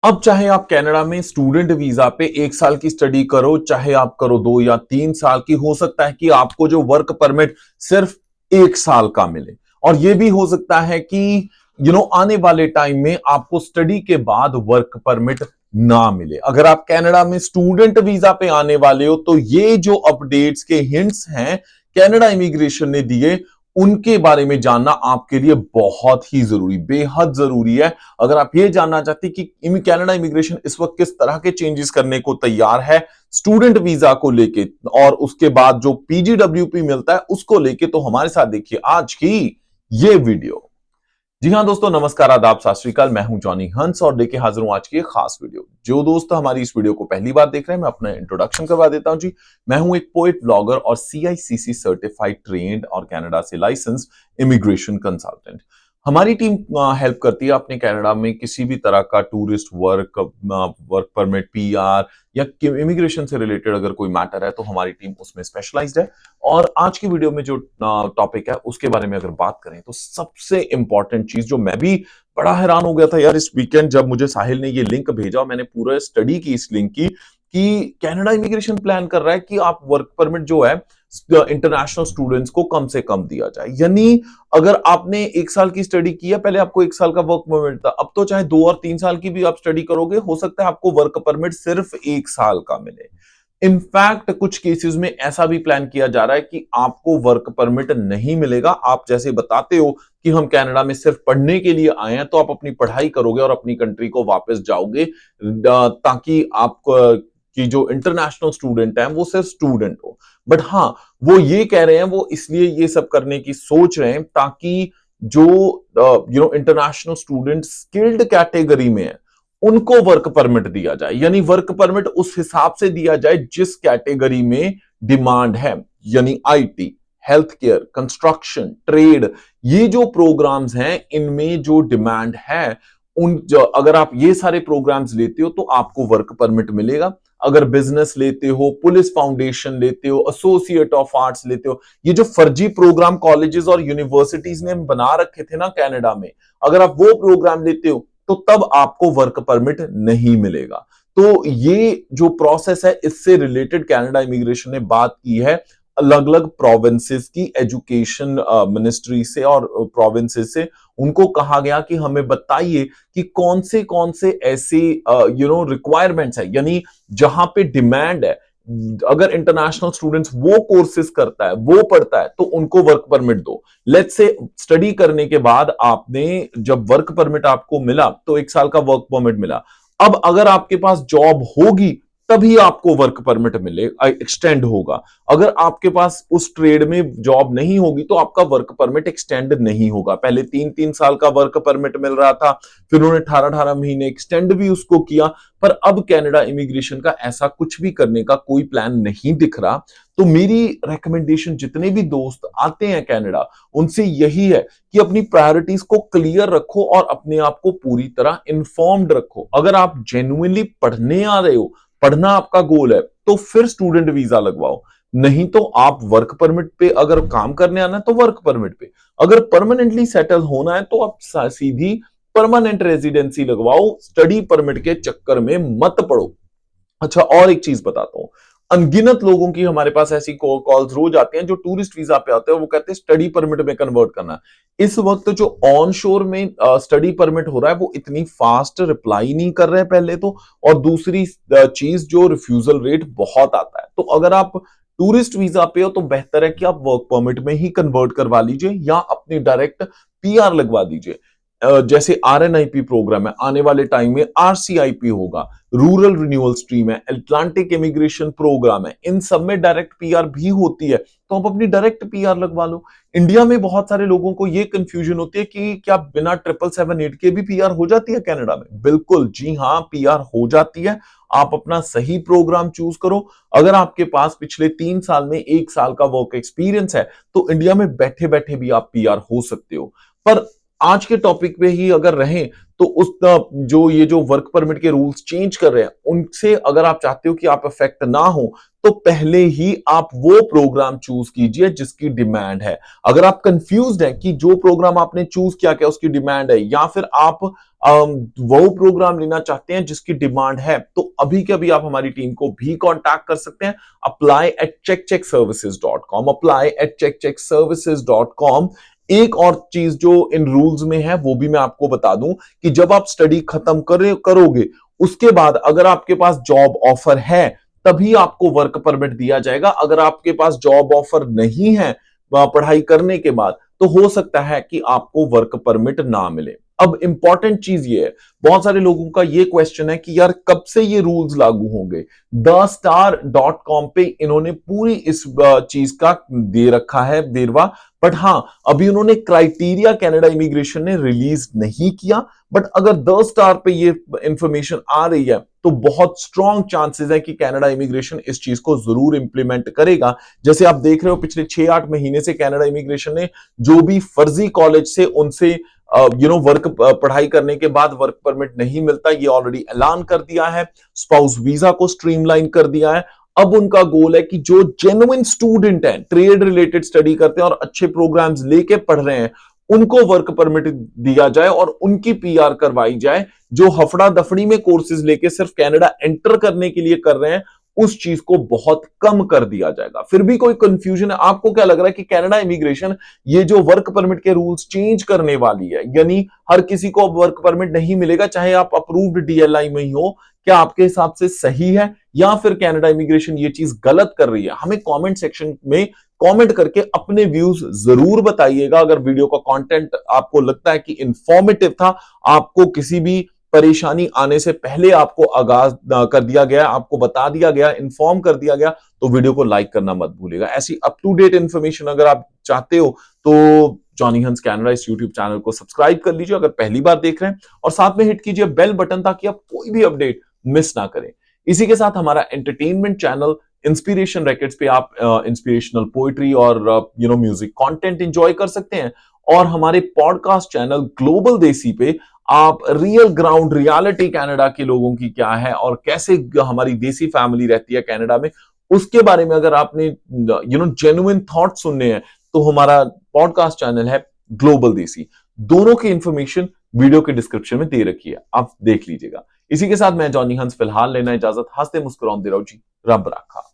अब चाहे आप कनाडा में स्टूडेंट वीजा पे 1 साल की स्टडी करो, चाहे आप करो 2 या 3 साल की, हो सकता है कि आपको जो वर्क परमिट सिर्फ 1 साल का मिले। और यह भी हो सकता है कि आने वाले टाइम में आपको स्टडी के बाद वर्क परमिट ना मिले। अगर आप कनाडा में स्टूडेंट वीजा पे आने वाले हो तो ये जो अपडेट्स के हिंट्स हैं कनाडा इमिग्रेशन ने दिए, उनके बारे में जानना आपके लिए बहुत ही जरूरी, बेहद जरूरी है। अगर आप ये जानना चाहते हैं कि कनाडा इमिग्रेशन इस वक्त किस तरह के चेंजेस करने को तैयार है स्टूडेंट वीजा को लेके और उसके बाद जो पीजीडब्ल्यूपी मिलता है उसको लेके, तो हमारे साथ देखिए आज की ये वीडियो। जी हां दोस्तों, नमस्कार, आदाब, सत श्री अकाल। मैं हूं जॉनी हंस और लेके हाजिर हूं आज की एक खास वीडियो। जो दोस्त हमारी इस वीडियो को पहली बार देख रहे हैं, मैं अपना इंट्रोडक्शन करवा देता हूं जी। मैं हूं एक पोएट, ब्लॉगर और सीआईसीसी सर्टिफाइड ट्रेन्ड और कनाडा से लाइसेंस्ड इमिग्रेशन कंसल्टेंट। हमारी टीम हेल्प करती है अपने कनाडा में किसी भी तरह का टूरिस्ट वर्क परमिट, पीआर या इमिग्रेशन से रिलेटेड अगर कोई मैटर है तो हमारी टीम उसमें स्पेशलाइज्ड है। और आज की वीडियो में जो टॉपिक है उसके बारे में अगर बात करें तो सबसे इंपॉर्टेंट चीज जो मैं भी बड़ा हैरान हो गया था यार इस वीकेंड जब मुझे साहिल ने ये लिंक भेजा, मैंने पूरा स्टडी की इस लिंक की कि कनाडा इमिग्रेशन प्लान कर रहा है कि आप वर्क परमिट जो है इंटरनेशनल स्टूडेंट्स को कम से कम दिया जाए। यानी अगर आपने 1 साल की स्टडी की है, पहले आपको 1 साल का वर्क परमिट था, अब तो चाहे 2 और 3 साल की भी आप स्टडी करोगे, हो सकता है आपको वर्क परमिट सिर्फ 1 साल का मिले। इनफैक्ट कुछ केसेस में ऐसा भी प्लान किया जा रहा है कि आपको वर्क परमिट नहीं मिलेगा। आप जैसे बताते हो कि हम कनाडा में सिर्फ पढ़ने के लिए आए हैं, तो आप अपनी पढ़ाई करोगे और अपनी कंट्री को वापस जाओगे ताकि आप कि जो इंटरनेशनल स्टूडेंट है वो सिर्फ स्टूडेंट हो। बट हाँ, वो ये कह रहे हैं, वो इसलिए ये सब करने की सोच रहे हैं ताकि जो इंटरनेशनल स्टूडेंट स्किल्ड कैटेगरी में है उनको वर्क परमिट दिया जाए। यानी वर्क परमिट उस हिसाब से दिया जाए जिस कैटेगरी में डिमांड है, यानी IT, health care, construction, trade, ये जो प्रोग्राम्स हैं इनमें जो डिमांड है अगर आप ये सारे प्रोग्राम्स लेते हो तो आपको वर्क परमिट मिलेगा। अगर बिजनेस लेते हो, पुलिस फाउंडेशन लेते हो, एसोसिएट ऑफ आर्ट्स लेते हो, ये जो फर्जी प्रोग्राम कॉलेजेस और यूनिवर्सिटीज ने बना रखे थे ना कनाडा में, अगर आप वो प्रोग्राम लेते हो तो तब आपको वर्क परमिट नहीं मिलेगा। तो ये जो प्रोसेस है इससे रिलेटेड कनाडा इमिग्रेशन ने बात की है अलग अलग प्रोविंसेस की एजुकेशन मिनिस्ट्री से और प्रोविंसेस से। उनको कहा गया कि हमें बताइए कि कौन से ऐसे रिक्वायरमेंट्स है, यानी जहां पे डिमांड है, अगर इंटरनेशनल स्टूडेंट्स वो कोर्सेज करता है, वो पढ़ता है, तो उनको वर्क परमिट दो। लेट्स से स्टडी करने के बाद आपने जब वर्क परमिट आपको मिला तो 1 साल का वर्क परमिट मिला। अब अगर आपके पास जॉब होगी तभी आपको वर्क परमिट मिले, एक्सटेंड होगा। अगर आपके पास उस ट्रेड में जॉब नहीं होगी तो आपका वर्क परमिट एक्सटेंड नहीं होगा। पहले 3-3 साल का वर्क परमिट मिल रहा था, फिर उन्होंने 18-18 महीने एक्सटेंड भी उसको किया, पर अब कनाडा इमिग्रेशन का ऐसा कुछ भी करने का कोई प्लान नहीं दिख रहा। तो मेरी रिकमेंडेशन जितने भी दोस्त आते हैं कनाडा उनसे यही है कि अपनी प्रायोरिटीज को क्लियर रखो और अपने आप को पूरी तरह इन्फॉर्म्ड रखो। अगर आप जेन्युइनली पढ़ने आ रहे हो, पढ़ना आपका गोल है, तो फिर स्टूडेंट वीजा लगवाओ। नहीं तो आप वर्क परमिट पे अगर काम करने आना है तो वर्क परमिट पे, अगर परमानेंटली सेटल होना है तो आप सीधी परमानेंट रेजिडेंसी लगवाओ, स्टडी परमिट के चक्कर में मत पड़ो। अच्छा, और एक चीज बताता हूं, अनगिनत लोगों की हमारे पास ऐसी कॉल्स रोज आती हैं जो टूरिस्ट वीजा पे आते हैं, वो कहते हैं स्टडी परमिट में कन्वर्ट करना। इस वक्त जो ऑन शोर में स्टडी परमिट हो रहा है वो इतनी फास्ट रिप्लाई नहीं कर रहे पहले तो, और दूसरी चीज जो रिफ्यूजल रेट बहुत आता है। तो अगर आप टूरिस्ट वीजा पे हो तो बेहतर है कि आप वर्क परमिट में ही कन्वर्ट करवा लीजिए या अपनी डायरेक्ट पीआर लगवा दीजिए। जैसे आरएनआईपी प्रोग्राम है, आने वाले टाइम में आरसीआईपी होगा, रूरल रिन्यूअल स्ट्रीम है, अटलांटिक इमिग्रेशन प्रोग्राम है, इन सब में डायरेक्ट पीआर भी होती है, तो आप अपनी डायरेक्ट पीआर लगवा लो। इंडिया में बहुत सारे लोगों को ये कंफ्यूजन होती है कि क्या बिना 777-8 के भी पीआर हो जाती है कनाडा में? बिल्कुल जी हाँ, पीआर हो जाती है। आप अपना सही प्रोग्राम चूज करो। अगर आपके पास पिछले 3 साल में 1 साल का वर्क एक्सपीरियंस है तो इंडिया में बैठे बैठे भी आप पीआर हो सकते हो। पर आज के टॉपिक पे ही अगर रहें तो उस जो वर्क परमिट के रूल्स चेंज कर रहे हैं उनसे अगर आप चाहते हो कि आप अफेक्ट ना हो तो पहले ही आप वो प्रोग्राम चूज कीजिए जिसकी डिमांड है। अगर आप कंफ्यूज्ड हैं कि जो प्रोग्राम आपने चूज किया क्या उसकी डिमांड है, या फिर आप वो प्रोग्राम लेना चाहते हैं जिसकी डिमांड है, तो अभी के अभी आप हमारी टीम को भी कांटेक्ट कर सकते हैं। apply@checkcheckservices.com, apply@checkcheckservices.com। एक और चीज जो इन रूल्स में है वो भी मैं आपको बता दूं कि जब आप स्टडी खत्म करोगे, उसके बाद अगर आपके पास जॉब ऑफर है तभी आपको वर्क परमिट दिया जाएगा। अगर आपके पास जॉब ऑफर नहीं है पढ़ाई करने के बाद, तो हो सकता है कि आपको वर्क परमिट ना मिले। अब इंपॉर्टेंट चीज ये है, बहुत सारे लोगों का ये क्वेश्चन है कि यार कब से ये रूल्स लागू होंगे। thestar.com पे इन्होंने पूरी इस चीज का दे रखा है वेरवा, बट हां अभी उन्होंने क्राइटेरिया कनाडा इमिग्रेशन ने रिलीज नहीं किया। बट अगर द स्टार पे ये इंफॉर्मेशन आ रही है तो बहुत स्ट्रॉन्ग चांसेस है कि कनाडा इमिग्रेशन इस चीज को जरूर इंप्लीमेंट करेगा। जैसे आप देख रहे हो पिछले 6-8 महीने से कनाडा इमिग्रेशन ने जो भी फर्जी कॉलेज से उनसे वर्क पढ़ाई करने के बाद वर्क परमिट नहीं मिलता, ये ऑलरेडी ऐलान कर दिया है। स्पाउस वीजा को स्ट्रीमलाइन कर दिया है। अब उनका गोल है कि जो जेन्युइन स्टूडेंट हैं, ट्रेड रिलेटेड स्टडी करते हैं और अच्छे प्रोग्राम्स लेके पढ़ रहे हैं, उनको वर्क परमिट दिया जाए और उनकी पीआर करवाई जाए। जो हफड़ा दफड़ी में कोर्सेज लेके सिर्फ कनाडा एंटर करने के लिए कर रहे हैं, उस चीज को बहुत कम कर दिया जाएगा। फिर भी कोई कंफ्यूजन है, आपको क्या लग रहा है कि कनाडा इमिग्रेशन ये जो वर्क परमिट के रूल्स चेंज करने वाली है, यानी हर किसी को अब वर्क परमिट नहीं मिलेगा चाहे आप अप्रूव्ड डीएलआई में ही हो, क्या आपके हिसाब से सही है या फिर कनाडा इमिग्रेशन ये चीज गलत कर रही है? हमें कमेंट सेक्शन में कमेंट करके अपने व्यूज जरूर बताइएगा। अगर वीडियो का कंटेंट आपको लगता है कि इंफॉर्मेटिव था, आपको किसी भी परेशानी आने से पहले आपको आगाज कर दिया गया, आपको बता दिया गया, इन्फॉर्म कर दिया गया, तो वीडियो को लाइक करना मत भूलिएगा। ऐसी अप टू डेट इंफॉर्मेशन अगर आप चाहते हो तो जॉनी हंस कनाडा इस यूट्यूब चैनल को सब्सक्राइब कर लीजिए अगर पहली बार देख रहे हैं, और साथ में हिट कीजिए बेल बटन ताकि आप कोई भी अपडेट मिस ना करें। इसी के साथ हमारा एंटरटेनमेंट चैनल इंस्पिरेशन रैकेट्स पे आप इंस्पिरेशनल पोइट्री और म्यूजिक कंटेंट एंजॉय कर सकते हैं, और हमारे पॉडकास्ट चैनल ग्लोबल देसी पे आप रियल ग्राउंड रियलिटी कनाडा के लोगों की क्या है और कैसे हमारी देसी फैमिली रहती है कनाडा में, उसके बारे में अगर आपने जेन्युइन थॉट सुनने हैं तो हमारा पॉडकास्ट चैनल है ग्लोबल देसी। दोनों की इंफॉर्मेशन वीडियो के डिस्क्रिप्शन में दे रखी है, आप देख लीजिएगा। इसी के साथ मैं जॉनी हंस फिलहाल लेना इजाजत। हंसते मुस्कुराते रहो जी, रब रखा।